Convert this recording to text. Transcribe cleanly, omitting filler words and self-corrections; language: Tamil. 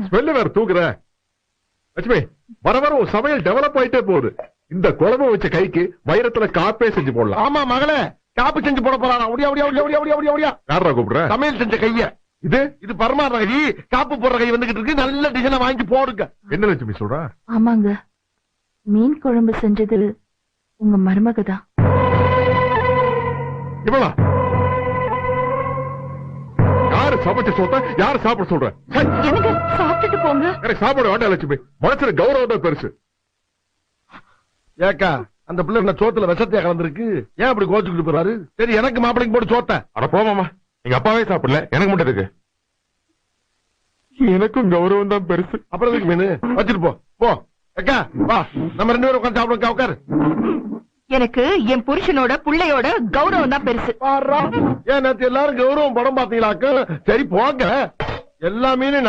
ஸ்மெல்லு வேற தூக்குற. லட்சுமி, வர வர ஒரு சமையல் டெவலப் ஆயிட்டே போகுது. இந்த குழம்பு வச்ச கைக்கு வைரத்துல காப்பே செஞ்சு போடலாம். ஆமா மகளே, காப்பு செஞ்சு போட போறான். ஒடியா ஒடியா ஒடியா ஒடியா ஒடியா ஒடியா. யாரா கூப்பிடுற? சமையல் செஞ்ச கைய. இது பரமாற கை, காப்பு போடுற கை வந்துகிட்டு இருக்கு. நல்ல டிசைனை வாங்கி போடுங்க. என்ன லட்சுமி சொல்ற? ஆமாங்க, மீன் குழம்பு செஞ்சது உங்க மருமகதான். இவளா? யாரு சமைச்ச சொத்த யாரு சாப்பிட சொல்ற? எனக்கு சாப்பிட்டுட்டு போங்க. எனக்கு சாப்பாடு வேண்டாம் லட்சுமி. மனசுல கௌரவம் தான் பெருசு. ஏக்கா, அந்த பிள்ளை என்ன சோத்துல விஷத்தையா கலந்துருக்கு? ஏன் அப்படி கோச்சுக்கிட்டு போறாரு? சரி, எனக்கு மாப்பிளைக்கு போட்டு சோத்த. அட போமாமா, எங்க அப்பாவே சாப்பிடல, எனக்கு மட்டும் இருக்கு. எனக்கும் கௌரவம் தான் பெருசு. அப்புறம் எதுக்கு மீன் வச்சிட்டு போ. போ அக்கா, வா நம்ம 2 பேரும் உட்காந்து சாப்பிடுங்க. உட்காரு. எனக்கு என் புருஷனோட புள்ளையோட கௌரவம் தான் பெருசு. ஏன் நேத்து எல்லாரும் கௌரவம் படம் பாத்தீங்களாக்க? சரி போங்க. எல்லா மீனும்